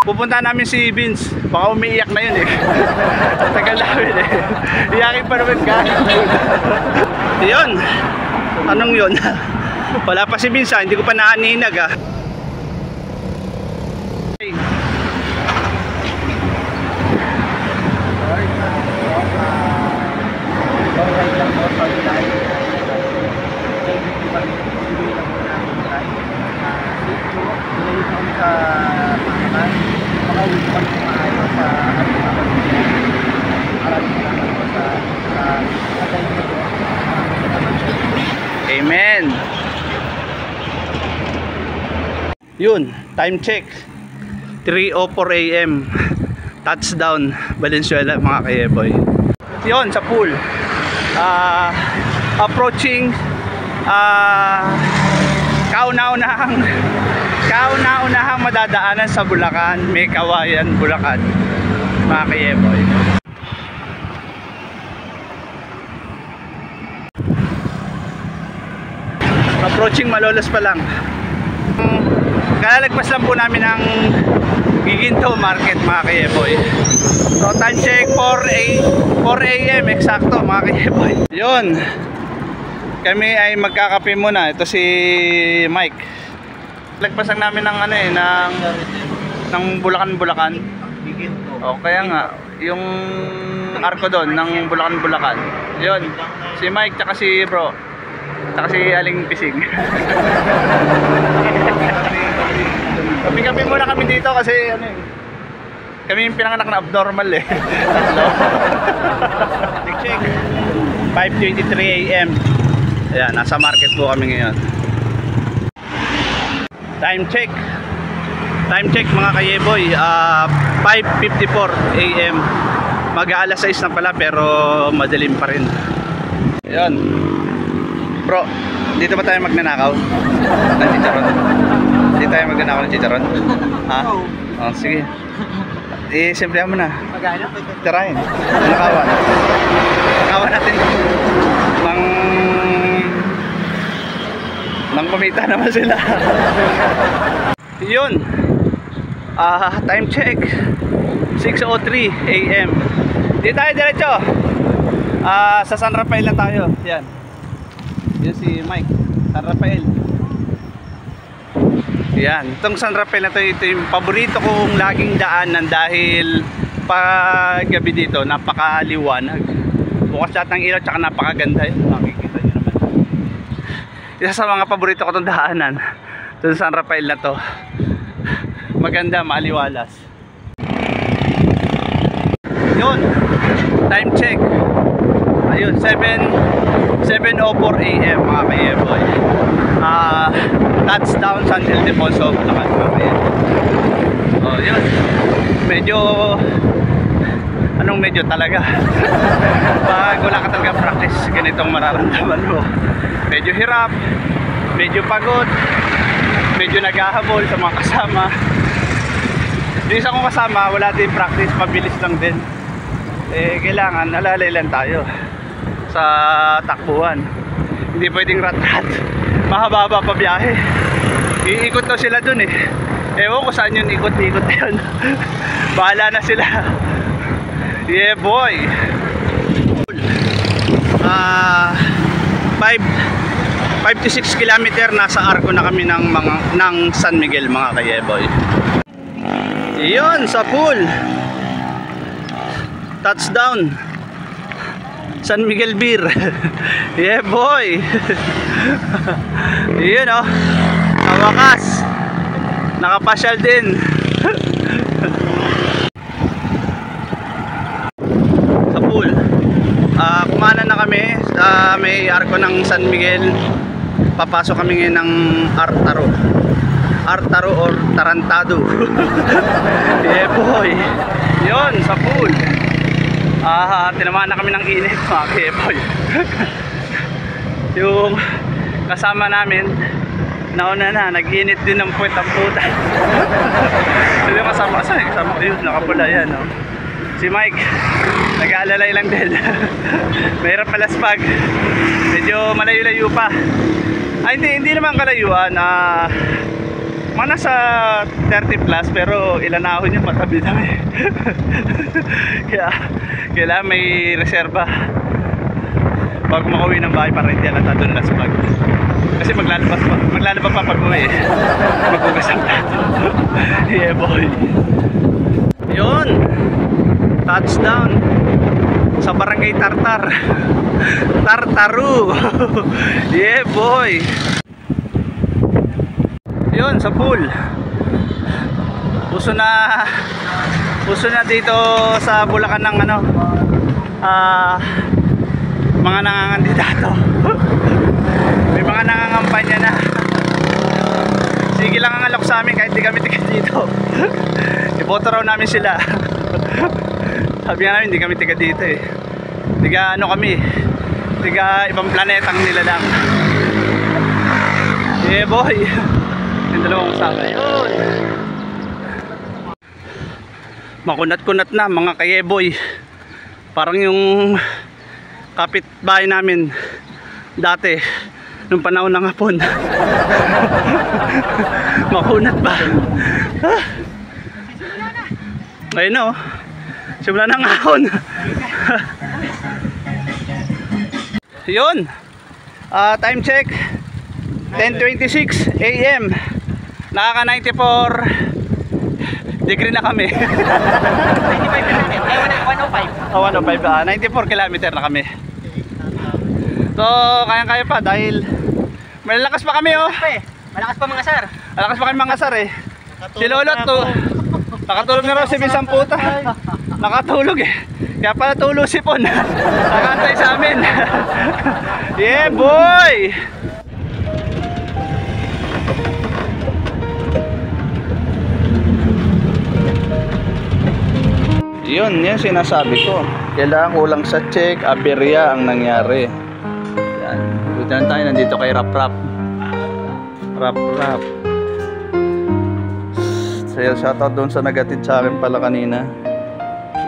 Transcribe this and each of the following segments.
Pupunta namin si Vince. Baka umiiyak na yun eh. Tagal namin eh. Iyakin pa naman ka. Yun. Anong yun? Wala pa si Vince, hindi ko pa naaninag ah. Amen. Yun, time check 3:04 AM. Touchdown Valenzuela mga kayeboy. Yun sa pool. Approaching kauna-unahang madadaanan sa Bulacan, may Kawayan, Bulacan mga kayeboy. Approaching Malolos pa lang. Kalalagpas lang po namin ng Giginto Market mga kayeboy. So time check 4 AM eksakto mga kayeboy. Yun. Kami ay magkakape muna. Ito si Mike. Lagpasan namin ng ano eh, ng Bulacan. O kaya nga yung arko doon ng Bulacan. Yun. Si Mike tsaka si Bro. Tsaka si Aling Pising. Kape muna kami dito kasi ano eh, kami yung pinanganak na abnormal eh. Check 5:23 AM. Ayan, nasa market po kami ngayon. Time check mga kayeboy, 5:54 AM. Mag-aalas 6 na pala pero madilim pa rin. Ayan. Bro, dito ba tayo magnanakaw ng chicharon? Dito tayo magnanakaw ng chicharon? Ha? Oh, sige. Simplihan mo na. Magano? Tirahin. Nakawan natin. Nang kumita naman sila. Yun. Time check 6:03 AM. Dito tayo diretso. Sa San Rafael na tayo. Yan. Yan si Mike, San Rafael. Yan, itong San Rafael na ito yung paborito kong laging daanan dahil pag gabi dito napakaliwanag. Bukas lahat ng ilaw tsaka napakaganda yun. Makikita nyo naman. Isa sa mga paborito ko itong daanan, itong San Rafael na to. Maganda, maaliwalas. Yun, time check. Ayun, 7:04 AM mga kayeboy. Touchdown San Ildefonso Bulacan mga kayeboy. Oh, yun. Medyo medyo talaga. Pag wala ka talaga practice, ganitong mararamdaman mo. Medyo hirap, medyo pagod, medyo naghahabol sa mga kasama. Yung isa kong kasama, wala din practice, mabilis lang din. Kailangan alalay lang tayo sa takbuhan. Hindi pwedeng rat-rat. Mahaba pa biyahe. Iikot daw sila dun eh. Ewan ko saan yun ikot-ikot yun. Bahala na sila. Yeah boy. 5 to 6 kilometer nasa arko na kami ng San Miguel mga kayeboy. Iyon sa pool. Touchdown San Miguel Beer. Yeah boy. Yun oh, kawakas nakapasyal din. Sa pool kumanan na kami sa may arko ng San Miguel. Papasok kami ngayon ng Artaro or Tarantado. Yeah boy. Yun sa pool. Tinamaan na kami ng init mga keboy. Yung kasama namin nauna na, nag-init din ng puwet ang puta. Yung kasama ko yun, nakapula yan oh. Si Mike nag-aalalay lang din. Mahirap palaspag, medyo malayo-layo pa. Hindi naman kalayuan. Mga nasa 30 plus, pero ilan ahon yung matabi lang eh. Kaya may reserba bago makauwi ng bahay para hindi alata doon last vlog. Kasi maglalaba pa pag uwi eh. Maghugas ang plato. Yeah boy. Yun, touchdown sa Barangay Tartar, Tartaru. Yeah boy. Yun, sa pool. Uso na dito sa Bulacan ng ano, mga nangangandidato. May mga nangangampanya na. Sige lang ang alok sa amin kahit di kami tiga dito. Iboto raw namin sila. Sabi nga namin hindi kami tiga dito eh. Tiga ano kami, tiga ibang planetang nila lang. Yeah boy. Yung dalawang kasama yun. Makunat-kunat na mga kayeboy. Parang yung kapitbahay namin dati nung panahon ng hapon. Makunat ba? Ayun o, simula ng hapon. Yun, time check 10:26 AM. Nakaka 94 degree na kami. 95 na natin. 105. 94 105. kilometer na kami. So, kayang-kaya pa dahil malakas pa kami oh. Malakas pa mga sir. Malakas pa kami mga sar eh. Si Lolo to, nakatulog na raw si Bisang puta. Nakatulog eh. Kaya pala tulog si Pon. Nakantay sa amin. Yeah boy. Yun sinasabi ko. Kailangan kulang sa check, aberya ang nangyari. Yan. Buti na tayo nandito kay Rap. So, shoutout doon sa nagatid sa akin pala kanina.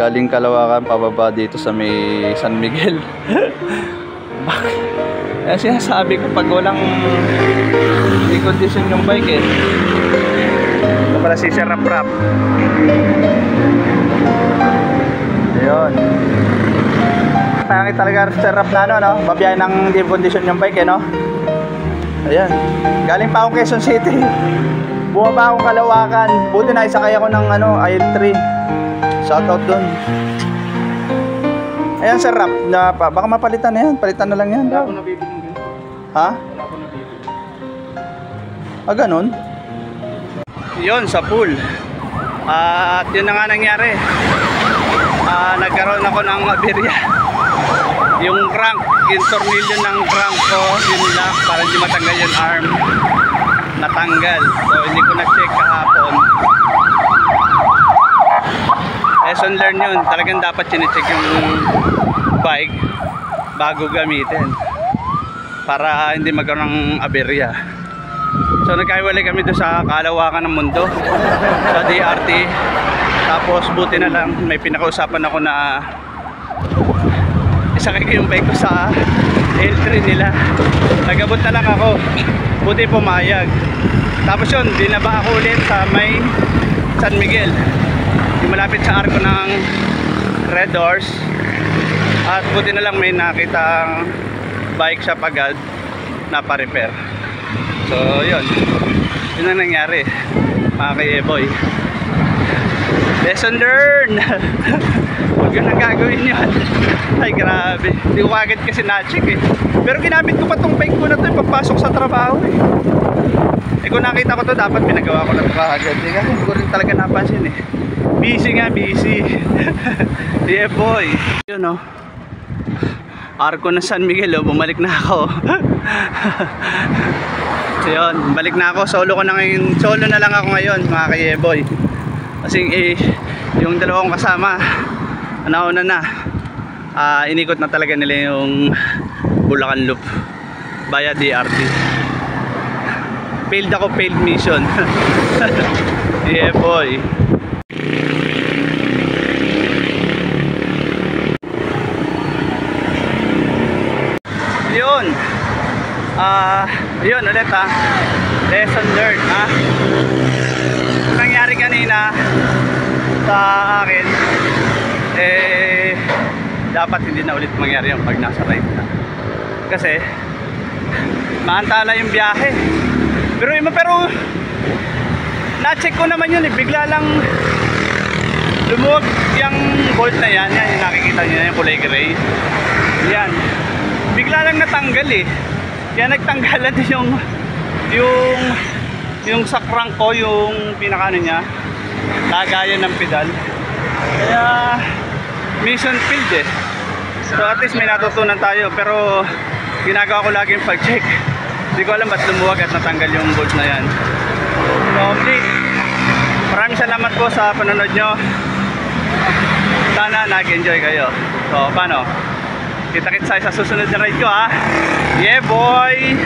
Galing Kalawakan pababa dito sa may San Miguel. Bakit? Yan sinasabi ko pag walang condition yung bike eh. Ito pala si Sir Rap. Ayun. Pangit talaga Sir Rap na ano, no? Babiyahe ng deep condition yung bike eh, no? Ayan. Galing pa akong Quezon City. Bumaba akong Kalawakan. Buti na isakay ako ng ano, aisle 3. Shoutout dun. Ayan Sir Rap, na, baka mapalitan na yan. Palitan na lang yan. Wala ko nabibiling ganun. Ha? Wala ko nabibiling. Ah, ganun? Yun, sa pool. At yun na nga nangyari. Nagkaroon ako ng aberya. Yung crank, yung tornilyo ng crank ko, yun lock para hindi matanggal yung arm. Natanggal. So hindi ko na-check kahapon. Lesson learned yun. Talagang dapat chinecheck yung bike bago gamitin para hindi magkaroon ng aberya. So nagkaiwalay kami doon sa Kalawakan ng mundo sa DRT. Tapos buti na lang may pinakausapan ako na isakay ko yung bike ko sa L3 nila. Nagabot na lang ako. Buti pumayag. Tapos yun, dinaba ako ulit sa may San Miguel. Yung malapit sa arko ng Red Doors. At buti na lang may nakitang bike shop agad na pa-repair. So yun, yun ang nangyari mga kayeboy. Lesson learned. Huwag yun ang gagawin yun. Ay grabe, hindi ko agad kasi na-check eh. Pero ginamit ko pa tong bike ko na to pagpasok sa trabaho eh. Kung nakita ko to dapat pinagawa ko na ito agad eh. Kasi hindi ko rin talaga napansin eh. Busy nga, busy. Yeah boy. Yun oh, arko na San Miguel oh, bumalik na ako. So yun, balik na ako. Solo ko na ngayon. Solo na lang ako ngayon mga kayeboy. Kasi yung dalawang kasama nauna na. Inikot na talaga nila yung Bulacan Loop via DRT. Failed ako, failed mission. Yeah boy. Yun. Yun ulit ha. Lesson learned, ha? Nangyari kanina sa akin, dapat hindi na ulit mangyari yung pag nasa ride na. Kasi maantala yung biyahe. Pero na-check ko naman yun, bigla lang lumuwag yung bolt na yan, yung nakikita nyo yung kulay gray. Yan, bigla lang natanggal kaya nagtanggalan din yung sa crank ko, yung pinakano niya, lagayan ng pedal. Kaya mission failed So at least may natutunan tayo, pero ginagawa ko lagi yung pag-check. Hindi ko alam ba't lumuwag at natanggal yung bolt na yan. So maraming salamat po sa panonood nyo. Sana nag-enjoy kayo. So paano? Kita-kits tayo sa susunod na ride ko, ha. Yeah boy!